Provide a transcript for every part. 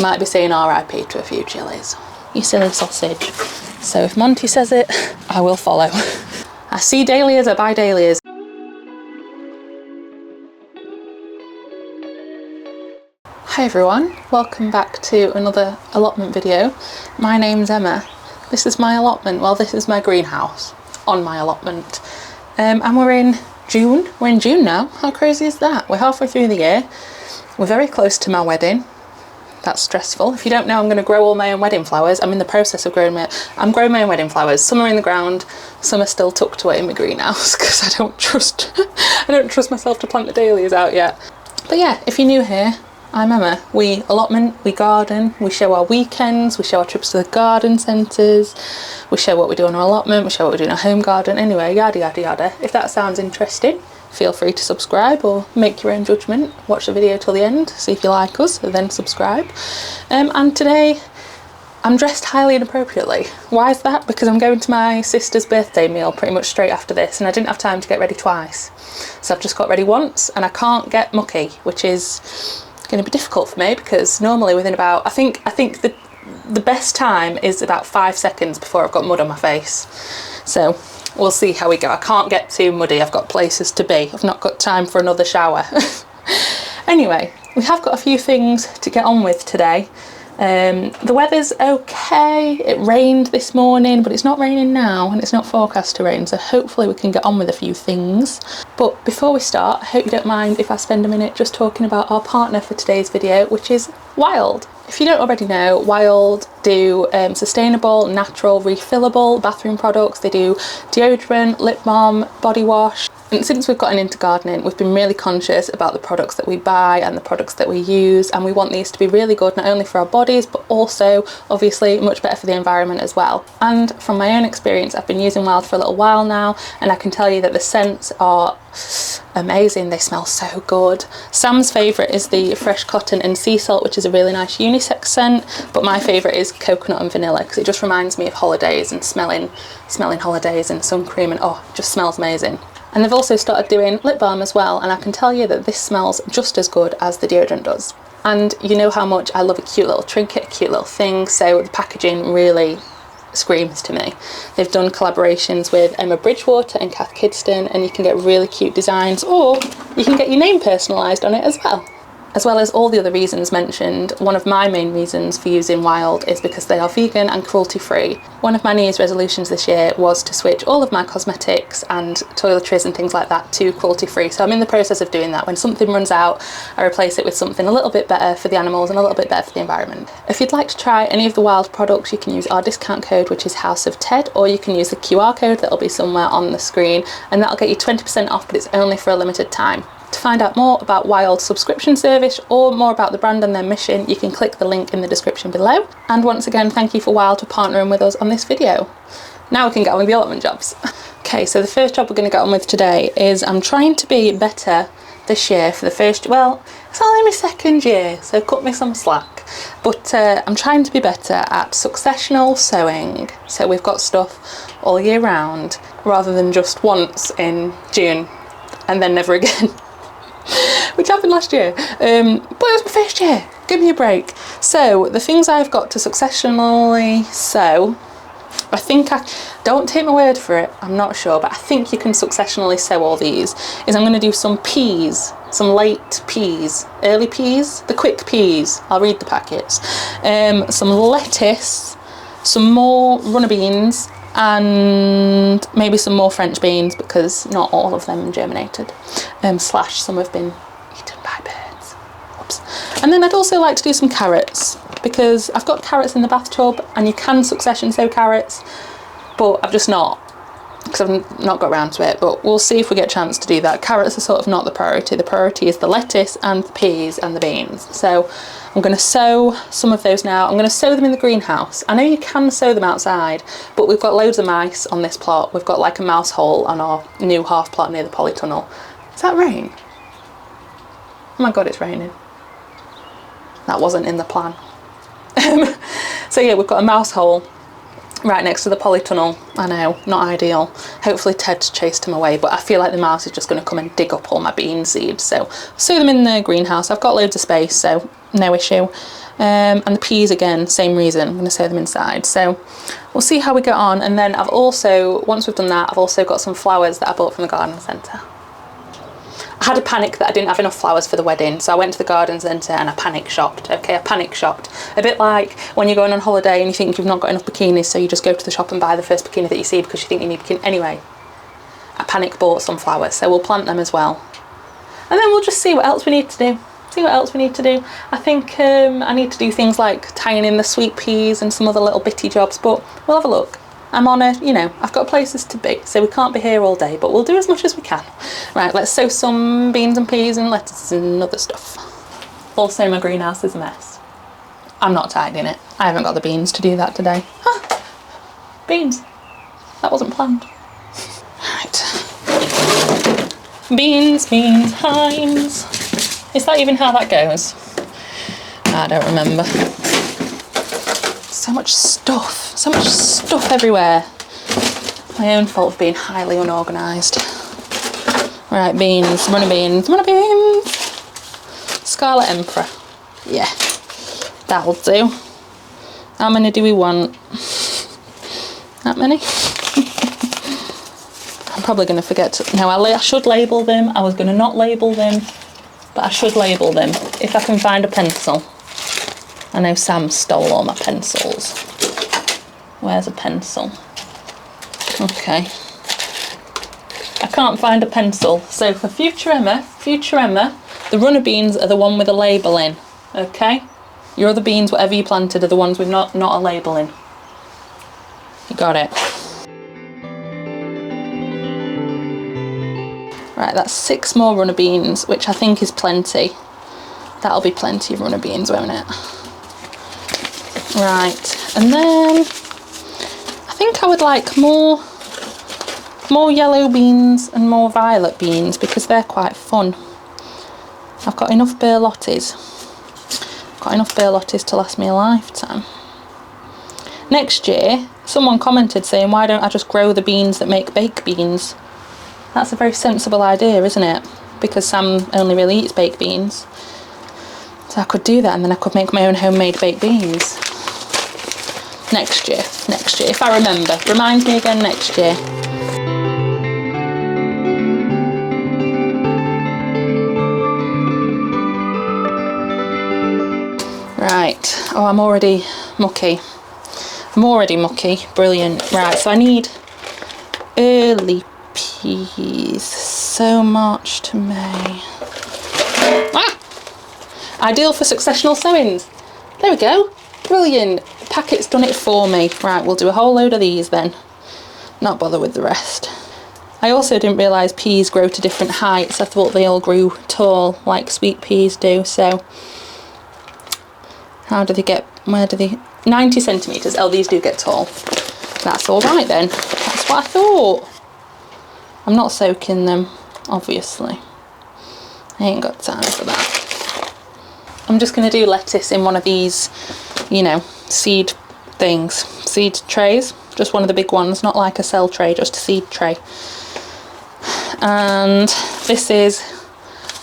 we might be saying RIP to a few chilies. You silly sausage. So if Monty says it, I will follow. I see dahlias, I buy dahlias. Hi everyone, welcome back to another allotment video. My name's Emma. This is my allotment, well this is my greenhouse on my allotment. And we're in June. We're in June now. How crazy is that? We're halfway through the year. We're very close to my wedding. That's stressful. If you don't know, I'm going to grow all my own wedding flowers. I'm in the process of growing my own wedding flowers. Some are in the ground, some are still tucked away in my greenhouse because I don't trust myself to plant the dahlias out yet. But yeah, if you're new here, I'm Emma. We allotment, we garden, we show our weekends, we show our trips to the garden centres, we show what we do on our allotment, we show what we do in our home garden, anyway, yada yada yada. If that sounds interesting, feel free to subscribe or make your own judgment. Watch the video till the end, see if you like us, then subscribe. And today I'm dressed highly inappropriately. Why is that? Because I'm going to my sister's birthday meal pretty much straight after this, and I didn't have time to get ready twice. So I've just got ready once, and I can't get mucky, which is going to be difficult for me because normally within about, I think the best time is about 5 seconds before I've got mud on my face. So we'll see how we go. I can't get too muddy, I've got places to be. I've not got time for another shower. Anyway, we have got a few things to get on with today. The weather's okay. It rained this morning, but it's not raining now and it's not forecast to rain, so hopefully we can get on with a few things. But before we start, I hope you don't mind if I spend a minute just talking about our partner for today's video, which is Wild. If you don't already know, Wild do sustainable, natural, refillable bathroom products. They do deodorant, lip balm, body wash. And since we've gotten into gardening, we've been really conscious about the products that we buy and the products that we use, and we want these to be really good not only for our bodies but also obviously much better for the environment as well. And from my own experience, I've been using Wild for a little while now, and I can tell you that the scents are amazing. They smell so good. Sam's favourite is the fresh cotton and sea salt, which is a really nice unisex scent, but my favourite is coconut and vanilla because it just reminds me of holidays and smelling holidays and sun cream, and oh, it just smells amazing. And they've also started doing lip balm as well, and I can tell you that this smells just as good as the deodorant does. And you know how much I love a cute little trinket, a cute little thing, so the packaging really screams to me. They've done collaborations with Emma Bridgewater and Kath Kidston, and you can get really cute designs, or you can get your name personalised on it as well. As well as all the other reasons mentioned, one of my main reasons for using Wild is because they are vegan and cruelty-free. One of my New Year's resolutions this year was to switch all of my cosmetics and toiletries and things like that to cruelty-free, so I'm in the process of doing that. When something runs out, I replace it with something a little bit better for the animals and a little bit better for the environment. If you'd like to try any of the Wild products, you can use our discount code, which is House of Ted, or you can use the QR code that'll be somewhere on the screen, and that'll get you 20% off, but it's only for a limited time. To find out more about Wild's subscription service or more about the brand and their mission, you can click the link in the description below. And once again, thank you for Wild for partnering with us on this video. Now we can get on with the allotment jobs. Okay, so the first job we're going to get on with today is I'm trying to be better this year for the first, well, it's only my second year, so cut me some slack. But I'm trying to be better at Successional sowing. So we've got stuff all year round rather than just once in June and then never again. Which happened last year, but it was my first year, give me a break. So the things I've got to successionally sow, don't take my word for it, I'm not sure, but I think you can successionally sow all these, is I'm going to do some peas, some late peas, early peas, the quick peas, I'll read the packets, some lettuce, some more runner beans, and maybe some more French beans because not all of them germinated, slash some have been eaten by birds. Whoops. And then I'd also like to do some carrots because I've got carrots in the bathtub and you can succession sow carrots, but I've just not, because I've not got around to it, but we'll see if we get a chance to do that. Carrots are sort of not the priority. The priority is the lettuce and the peas and the beans. So I'm going to sow some of those now. I'm going to sow them in the greenhouse. I know you can sow them outside, but we've got loads of mice on this plot. We've got like a mouse hole on our new half plot near the Polytunnel. Is that rain? Oh my god, it's raining. That wasn't in the plan. So yeah, we've got a mouse hole right next to the Polytunnel. I know, not ideal. Hopefully Ted's chased him away, but I feel like the mouse is just going to come and dig up all my bean seeds. So sow them in the greenhouse. I've got loads of space, so no issue. And the peas again, same reason, I'm going to sow them inside. So we'll see how we get on. And then I've also, once we've done that, I've also got some flowers that I bought from the garden centre. I had a panic that I didn't have enough flowers for the wedding, so I went to the garden centre and I panic shopped, okay? I panic shopped. A bit like when you're going on holiday and you think you've not got enough bikinis, so you just go to the shop and buy the first bikini that you see because you think you need bikini. Anyway, I panic bought some flowers, so we'll plant them as well. And then we'll just see what else we need to do. I think I need to do things like tying in the sweet peas and some other little bitty jobs, but we'll have a look. I'm on a, you know, I've got places to be, so we can't be here all day, but we'll do as much as we can. Right, let's sow some beans and peas and lettuce and other stuff. Also, my greenhouse is a mess. I'm not tidying it. I haven't got the beans to do that today. Huh, beans. That wasn't planned. Right. Beans, Heinz. Is that even how that goes? I don't remember. So much stuff everywhere. My own fault for being highly unorganised. Right, beans, runner beans. Scarlet Emperor. Yeah, that'll do. How many do we want? That many? I'm probably going to forget to... No, I should label them. I was going to not label them, but I should label them if I can find a pencil. I know Sam stole all my pencils. Where's a pencil? Okay. I can't find a pencil. So for future Emma, the runner beans are the one with a label in. Okay? Your other beans, whatever you planted, are the ones with not a label in. You got it. Right, that's 6 more runner beans, which I think is plenty. That'll be plenty of runner beans, won't it? Right, and then I think I would like more yellow beans and more violet beans because they're quite fun. I've got enough berlotties. To last me a lifetime. Next year, someone commented saying, why don't I just grow the beans that make baked beans? That's a very sensible idea, isn't it? Because Sam only really eats baked beans. So I could do that and then I could make my own homemade baked beans. Next year, if I remember. Remind me again next year. Right, oh, I'm already mucky. Brilliant. Right, so I need early peas. So March to May. Ah! Ideal for successional sowings. There we go. Brilliant. The packet's done it for me. Right, we'll do a whole load of these then. Not bother with the rest. I also didn't realise peas grow to different heights. I thought they all grew tall like sweet peas do, so... How do they get... Where do they... 90 centimetres. Oh, these do get tall. That's alright then. That's what I thought. I'm not soaking them, obviously. I ain't got time for that. I'm just going to do lettuce in one of these, you know, seed things. Seed trays. Just one of the big ones, not like a cell tray, just a seed tray. And this is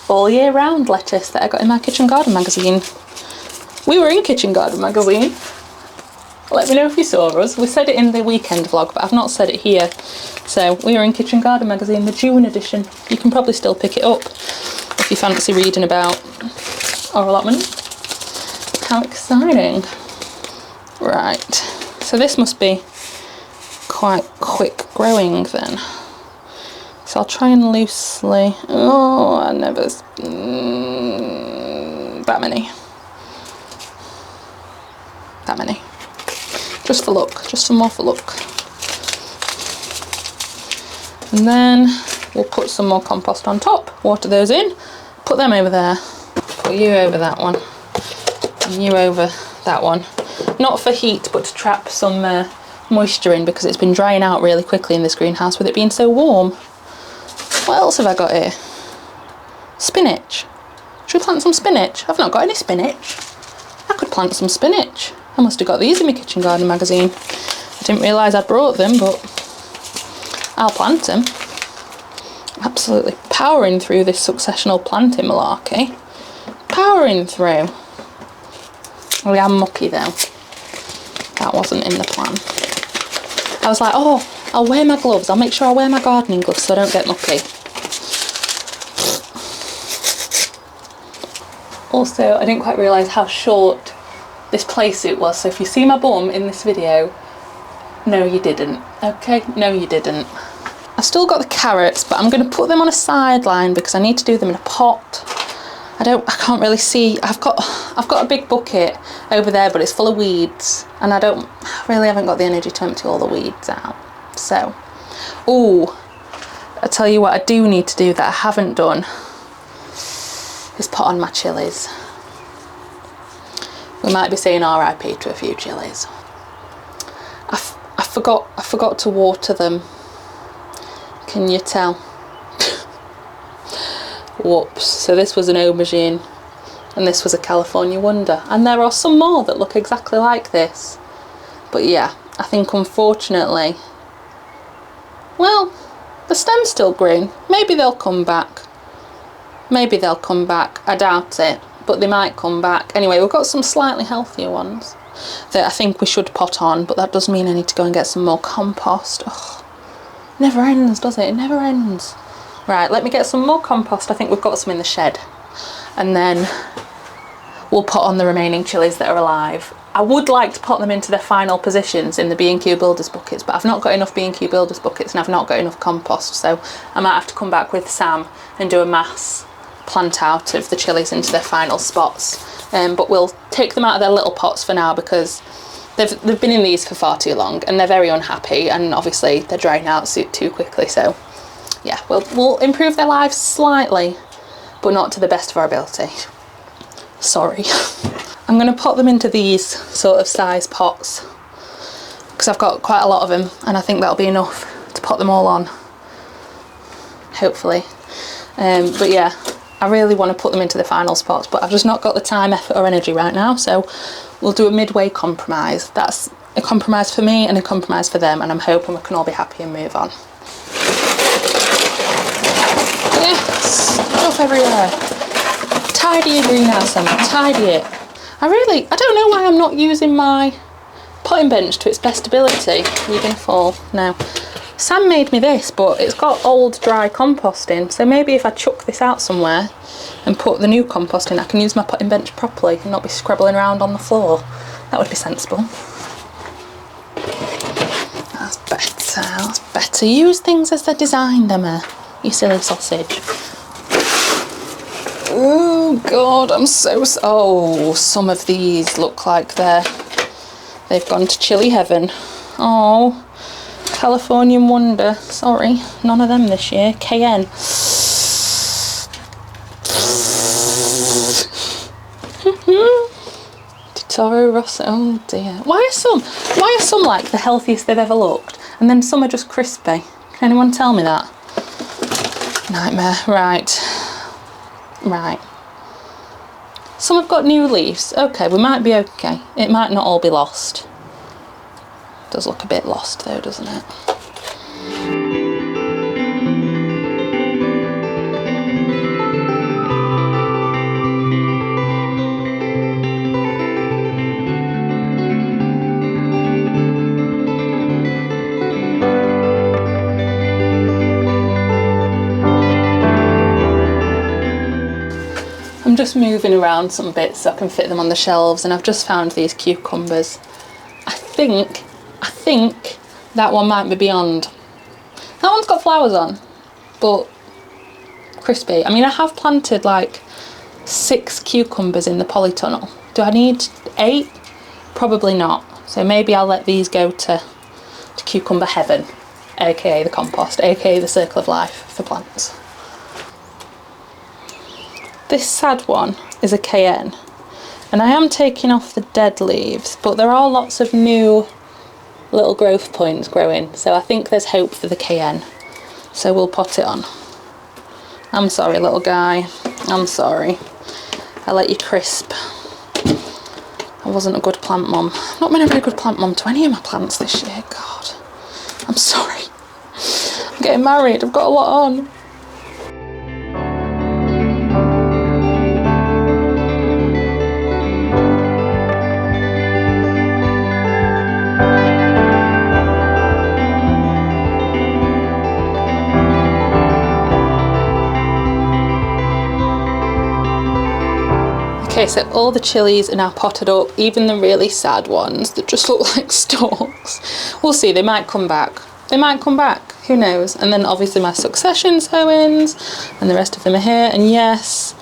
all year round lettuce that I got in my Kitchen Garden magazine. We were in Kitchen Garden magazine. Let me know if you saw us. We said it in the weekend vlog, but I've not said it here. So we were in Kitchen Garden magazine, the June edition. You can probably still pick it up if you fancy reading about our allotment. How exciting. Right, so this must be quite quick growing then. So I'll try and loosely, oh, I never, that many. That many. Just for look, just some more for look. And then we'll put some more compost on top, water those in, put them over there. Put you over that one, and you over that one. Not for heat, but to trap some moisture in because it's been drying out really quickly in this greenhouse with it being so warm. What else have I got here? Spinach. Should we plant some spinach? I've not got any spinach. I could plant some spinach. I must have got these in my Kitchen Garden magazine. I didn't realise I'd brought them, but I'll plant them. Absolutely powering through this successional planting malarkey. Powering through. We are mucky though. That wasn't in the plan. I was like, oh, I'll wear my gloves. I'll make sure I wear my gardening gloves so I don't get mucky. Also, I didn't quite realise how short this play suit was. So if you see my bum in this video, no you didn't. Okay, no you didn't. I've still got the carrots, but I'm going to put them on a sideline because I need to do them in a pot. I can't really see. I've got a big bucket over there, but it's full of weeds, and I haven't got the energy to empty all the weeds out. So, I tell you what I do need to do that I haven't done is put on my chilies. We might be saying RIP to a few chilies. I forgot to water them. Can you tell? Whoops. So this was an aubergine and this was a California Wonder, and there are some more that look exactly like this, but yeah, I think unfortunately, well, the stem's still green. Maybe they'll come back. Maybe they'll come back. I doubt it, but they might come back. Anyway, we've got some slightly healthier ones that I think we should pot on, but that does mean I need to go and get some more compost. Ugh. Never ends, does it? It never ends. Right, let me get some more compost. I think we've got some in the shed. And then we'll put on the remaining chilies that are alive. I would like to put them into their final positions in the B&Q Builders buckets, but I've not got enough B&Q Builders buckets and I've not got enough compost, so I might have to come back with Sam and do a mass plant out of the chilies into their final spots. But we'll take them out of their little pots for now because they've been in these for far too long and they're very unhappy, and obviously they're drying out too quickly, so yeah, we'll improve their lives slightly, but not to the best of our ability. Sorry. I'm going to put them into these sort of size pots because I've got quite a lot of them, and I think that'll be enough to put them all on, hopefully. But yeah, I really want to put them into the final spots, but I've just not got the time, effort or energy right now, so we'll do a midway compromise. That's a compromise for me and a compromise for them, and I'm hoping we can all be happy and move on. Yes, stuff everywhere. Tidy your greenhouse, Emma, tidy it. I don't know why I'm not using my potting bench to its best ability. You're gonna fall. No. Sam made me this, but it's got old dry compost in, so maybe if I chuck this out somewhere and put the new compost in, I can use my potting bench properly and not be scrabbling around on the floor. That would be sensible. That's better, that's better. Use things as they're designed, Emma, you silly sausage. Oh God, oh, some of these look like they've gone to chili heaven. Oh, California Wonder, sorry, none of them this year. KN. Toro Rosso, oh dear. Why are some like the healthiest they've ever looked, and then some are just crispy? Can anyone tell me that? Nightmare. Right. Some have got new leaves. Okay, we might be okay. It might not all be lost. Does look a bit lost though, doesn't it? I'm just moving around some bits so I can fit them on the shelves, and I've just found these cucumbers. I think that one might be beyond. That one's got flowers on, but crispy. I mean, I have planted like 6 cucumbers in the polytunnel. Do I need 8? Probably not. So maybe I'll let these go to cucumber heaven, aka the compost, aka the circle of life for plants. This sad one is a KN, and I am taking off the dead leaves, but there are lots of new little growth points growing, so I think there's hope for the KN, so we'll pot it on. I'm sorry, little guy, I'm sorry. I let you crisp. I wasn't a good plant mum. I've not been a very good plant mum to any of my plants this year, God. I'm sorry. I'm getting married, I've got a lot on. Okay, so all the chilies are now potted up, even the really sad ones that just look like stalks. We'll see, they might come back. They might come back, who knows? And then obviously my Succession sowings, and the rest of them are here. And yes,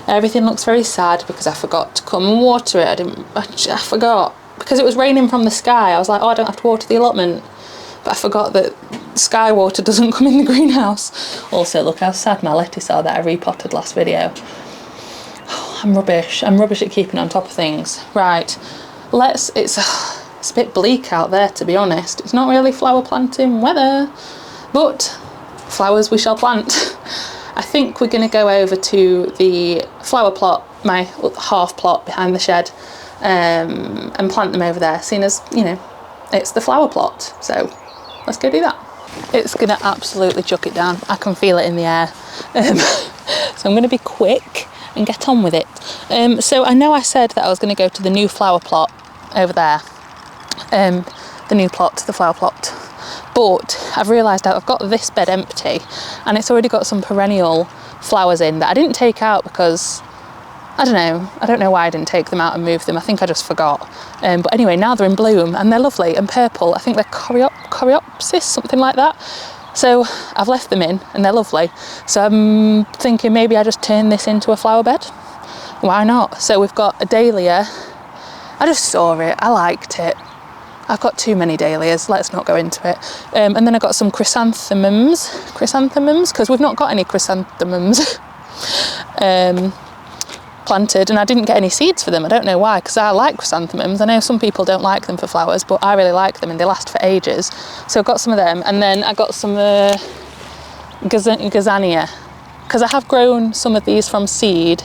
everything looks very sad because I forgot to come and water it. I forgot. Because it was raining from the sky, I was like, oh, I don't have to water the allotment. But I forgot that sky water doesn't come in the greenhouse. Also, look how sad my lettuce are that I repotted last video. Oh, I'm rubbish at keeping on top of things. Right, it's a bit bleak out there, to be honest. It's not really flower planting weather, but flowers we shall plant. I think we're going to go over to the flower plot, my half plot behind the shed, and plant them over there, seeing as, you know, it's the flower plot. So let's go do that. It's going to absolutely chuck it down. I can feel it in the air. So I'm going to be quick and get on with it. So I know I said that I was going to go to the new flower plot over there. The flower plot. But I've realised I've got this bed empty and it's already got some perennial flowers in that I didn't take out because, I don't know why I didn't take them out and move them. I think I just forgot. But anyway, now they're in bloom and they're lovely and purple. I think they're coreopsis, something like that. So I've left them in and they're lovely. So I'm thinking maybe I just turn this into a flower bed. Why not? So we've got a dahlia. I just saw it, I liked it. I've got too many dahlias, let's not go into it. And then I got some chrysanthemums, because we've not got any chrysanthemums planted, and I didn't get any seeds for them. I don't know why, because I like chrysanthemums. I know some people don't like them for flowers, but I really like them and they last for ages. So I got some of them, and then I got some gazania, because I have grown some of these from seed,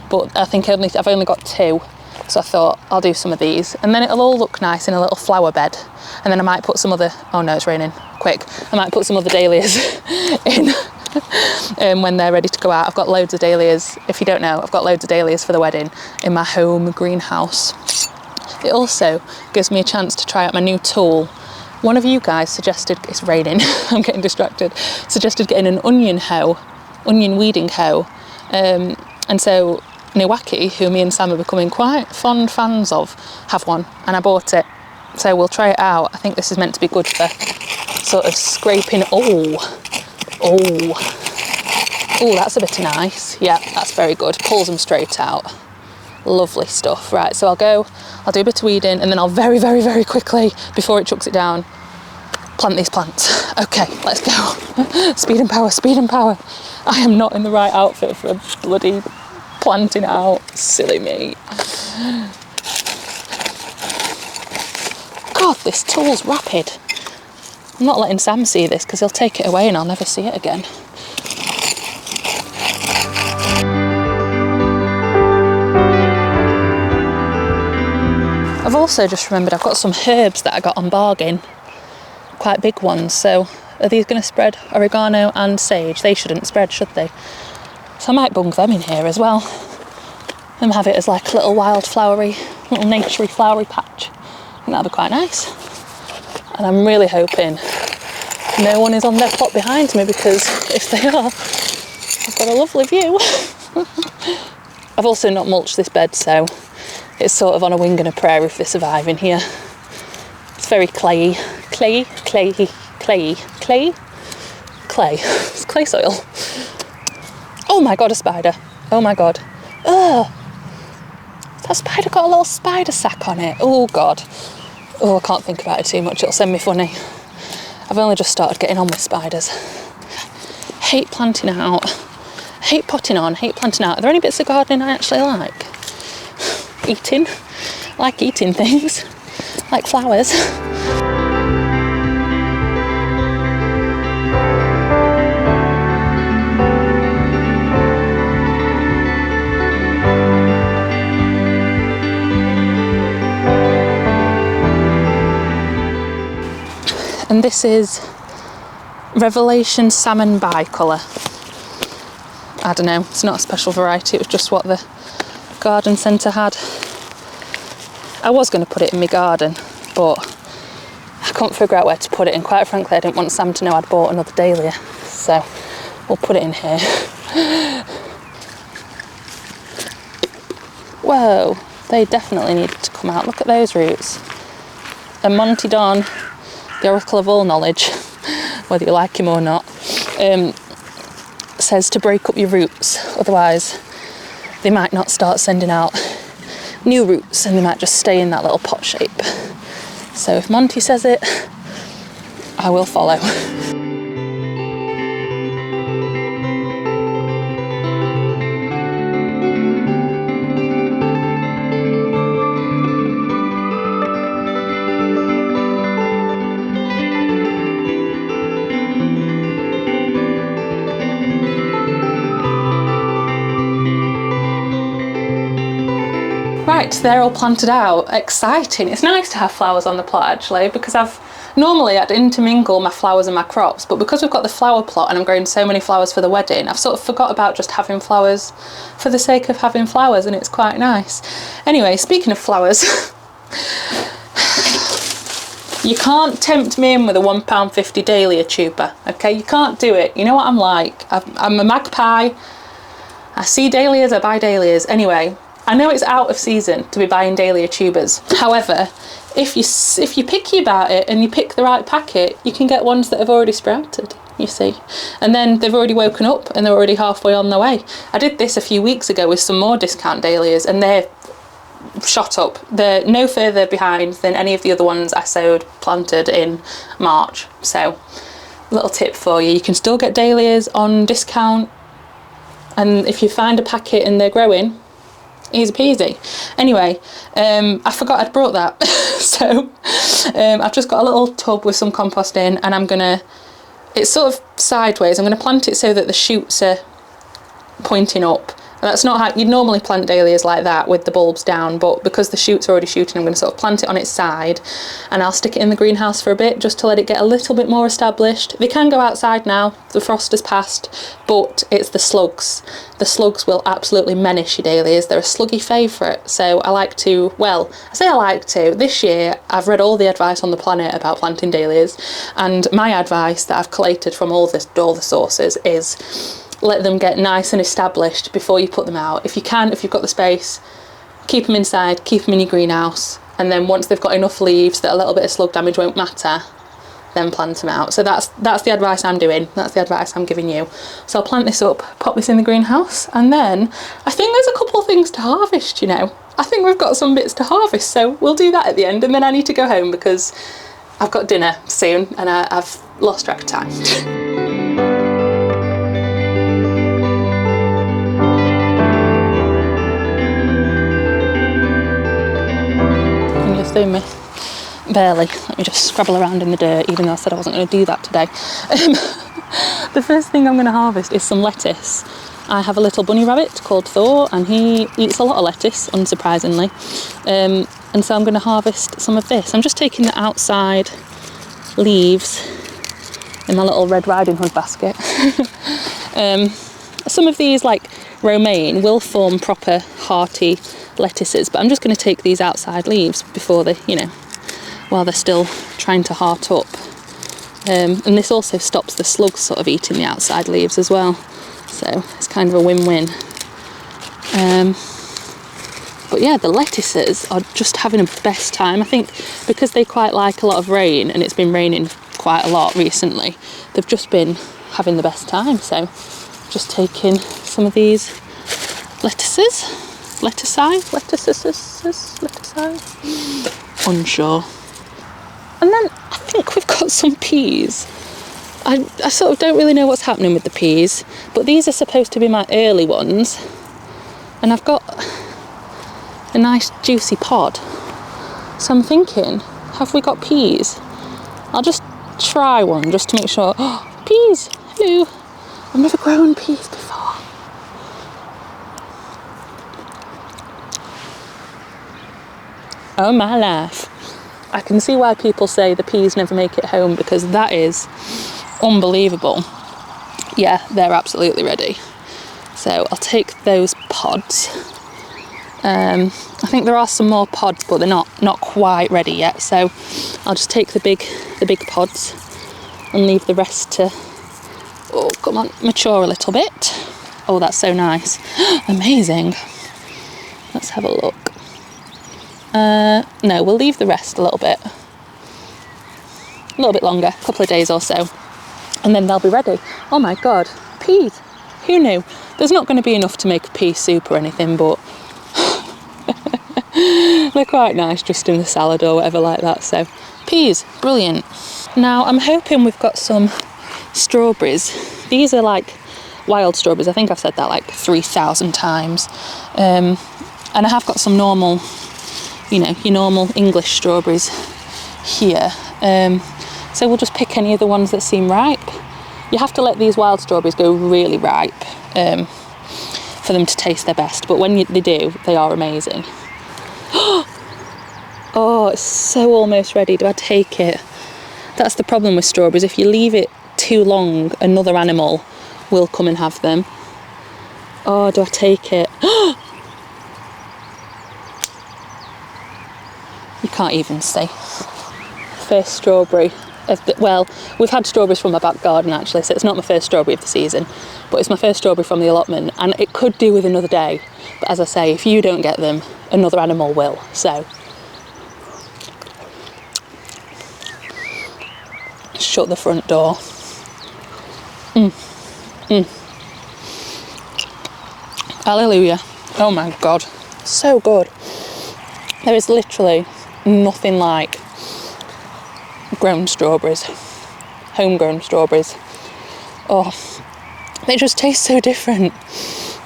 but I think I've only got 2. So I thought I'll do some of these, and then it'll all look nice in a little flower bed. And then I might put some other, oh no, it's raining, quick. I might put some other dahlias in when they're ready to go out. I've got loads of dahlias. If you don't know, I've got loads of dahlias for the wedding in my home greenhouse. It also gives me a chance to try out my new tool. One of you guys suggested, it's raining, I'm getting distracted, suggested getting an onion weeding hoe. And so Niwaki, who me and Sam are becoming quite fond fans of, have one, and I bought it. So we'll try it out. I think this is meant to be good for sort of scraping. Oh, that's a bit nice. Yeah, that's very good. Pulls them straight out. Lovely stuff. Right, so I'll do a bit of weeding, and then I'll very, very, very quickly, before it chucks it down, plant these plants. Okay, let's go. Speed and power, speed and power. I am not in the right outfit for a bloody planting out. Silly me. God, this tool's rapid. I'm not letting Sam see this because he'll take it away and I'll never see it again. I've also just remembered I've got some herbs that I got on bargain, quite big ones. So are these going to spread? Oregano and sage. They shouldn't spread, should they? So I might bung them in here as well and have it as like a little wildflowery, little naturey flowery patch. I think that'll be quite nice. And I'm really hoping no one is on their plot behind me, because if they are, I've got a lovely view. I've also not mulched this bed, so it's sort of on a wing and a prayer if they survive in here. It's very clayey. Clay. It's clay soil. Oh my God, a spider. Oh my God. Ugh. That spider got a little spider sack on it. Oh God. Oh, I can't think about it too much. It'll send me funny. I've only just started getting on with spiders. Hate planting out. Hate potting on. Hate planting out. Are there any bits of gardening I actually like? Eating. I like eating things. I like flowers. And this is Revelation Salmon Bicolour. I don't know, it's not a special variety, it was just what the garden centre had. I was going to put it in my garden, but I couldn't figure out where to put it, and quite frankly I didn't want Sam to know I'd bought another dahlia, so we'll put it in here. Whoa, they definitely needed to come out. Look at those roots. And Monty Don, the oracle of all knowledge, whether you like him or not, says to break up your roots, otherwise they might not start sending out new roots and they might just stay in that little pot shape. So if Monty says it, I will follow. Right, they're all planted out. Exciting. It's nice to have flowers on the plot actually, because I'd intermingle my flowers and my crops, but because we've got the flower plot and I'm growing so many flowers for the wedding, I've sort of forgot about just having flowers for the sake of having flowers, and it's quite nice. Anyway, speaking of flowers, you can't tempt me in with a £1.50 Dahlia tuber, okay? You can't do it. You know what I'm like. I'm a magpie. I see dahlias, I buy dahlias. Anyway, I know it's out of season to be buying Dahlia tubers. However, if you're picky about it and you pick the right packet, you can get ones that have already sprouted, you see. And then they've already woken up and they're already halfway on their way. I did this a few weeks ago with some more discount dahlias and they're shot up. They're no further behind than any of the other ones I planted in March. So, little tip for you, you can still get dahlias on discount, and if you find a packet and they're growing, easy peasy. Anyway, I forgot I'd brought that. So I've just got a little tub with some compost in, and it's sort of sideways. I'm gonna plant it so that the shoots are pointing up. And that's not how you'd normally plant dahlias, like that with the bulbs down, but because the shoots are already shooting, I'm going to sort of plant it on its side, and I'll stick it in the greenhouse for a bit just to let it get a little bit more established. They can go outside now, the frost has passed, but it's the slugs. The slugs will absolutely menace your dahlias. They're a sluggy favourite, so this year I've read all the advice on the planet about planting dahlias, and my advice that I've collated from all the sources is let them get nice and established before you put them out. If you can, if you've got the space, keep them inside, keep them in your greenhouse, and then once they've got enough leaves that a little bit of slug damage won't matter, then plant them out. So that's the advice I'm doing, that's the advice I'm giving you. So I'll plant this up, pop this in the greenhouse, and then I think there's a couple of things to harvest, you know. I think we've got some bits to harvest, so we'll do that at the end, and then I need to go home because I've got dinner soon and I've lost track of time. Me barely. Let me just scrabble around in the dirt, even though I said I wasn't going to do that today. The first thing I'm going to harvest is some lettuce. I have a little bunny rabbit called Thor, and he eats a lot of lettuce, unsurprisingly, and so I'm going to harvest some of this. I'm just taking the outside leaves in my little Red Riding Hood basket. Some of these, like romaine, will form proper hearty lettuces, but I'm just going to take these outside leaves before they, while they're still trying to heart up. And this also stops the slugs sort of eating the outside leaves as well, so it's kind of a win-win. But yeah, the lettuces are just having the best time. I think because they quite like a lot of rain, and it's been raining quite a lot recently, they've just been having the best time. So just taking some of these lettuces. Lettucei? Unsure. And then I think we've got some peas. I sort of don't really know what's happening with the peas, but these are supposed to be my early ones. And I've got a nice juicy pod. So I'm thinking, have we got peas? I'll just try one just to make sure. Oh, peas! Hello! I've never grown peas before. Oh my life. I can see why people say the peas never make it home, because that is unbelievable. Yeah, they're absolutely ready. So I'll take those pods. I think there are some more pods, but they're not quite ready yet. So I'll just take the big pods and leave the rest to, oh come on, mature a little bit. Oh, that's so nice. Amazing. Let's have a look. No, we'll leave the rest a little bit longer, a couple of days or so, and then they'll be ready. Oh my god, peas! Who knew? There's not going to be enough to make a pea soup or anything, but they're quite nice just in the salad or whatever like that. So peas, brilliant. Now I'm hoping we've got some strawberries. These are like wild strawberries. I think I've said that like 3,000 times. And I have got some normal, you know, your normal English strawberries here. So we'll just pick any of the ones that seem ripe. You have to let these wild strawberries go really ripe for them to taste their best. But when they do, they are amazing. Oh, it's so almost ready. Do I take it? That's the problem with strawberries. If you leave it too long, another animal will come and have them. Oh, do I take it? You can't even see. First strawberry. Well, we've had strawberries from my back garden actually, so it's not my first strawberry of the season, but it's my first strawberry from the allotment, and it could do with another day. But as I say, if you don't get them, another animal will. So shut the front door. Hallelujah. Oh my god, so good. There is literally nothing like grown strawberries, homegrown strawberries. Oh, they just taste so different.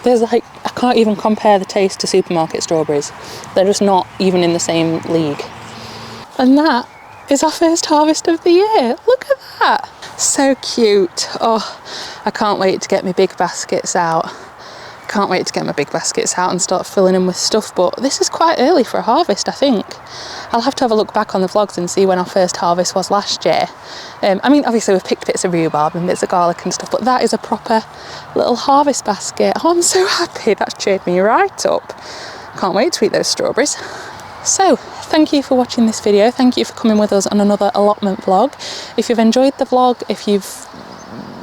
There's like, I can't even compare the taste to supermarket strawberries. They're just not even in the same league. And that is our first harvest of the year. Look at that. So cute. Oh, I can't wait to get my big baskets out. Can't wait to get my big baskets out and start filling them with stuff, but this is quite early for a harvest, I think. I'll have to have a look back on the vlogs and see when our first harvest was last year. I mean, obviously we've picked bits of rhubarb and bits of garlic and stuff, but that is a proper little harvest basket. Oh, I'm so happy. That's cheered me right up. Can't wait to eat those strawberries. So, thank you for watching this video. Thank you for coming with us on another allotment vlog. If you've enjoyed the vlog, if you've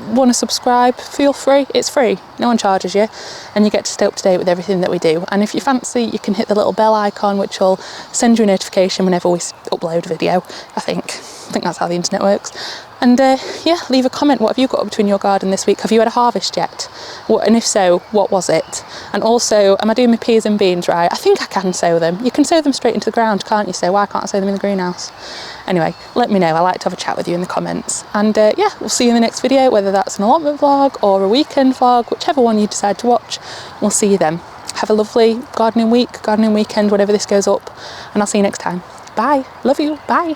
want to subscribe, feel free. It's free, no one charges you, and you get to stay up to date with everything that we do. And if you fancy, you can hit the little bell icon, which will send you a notification whenever we upload a video. I think that's how the internet works. And yeah, leave a comment. What have you got up to in your garden this week? Have you had a harvest yet? And if so, what was it? And also, am I doing my peas and beans right? I think I can sow them. You can sow them straight into the ground, can't you? So why can't I sow them in the greenhouse? Anyway, let me know. I like to have a chat with you in the comments. And yeah, we'll see you in the next video, whether that's an allotment vlog or a weekend vlog, whichever one you decide to watch. We'll see you then. Have a lovely gardening week, gardening weekend, whenever this goes up. And I'll see you next time. Bye. Love you. Bye.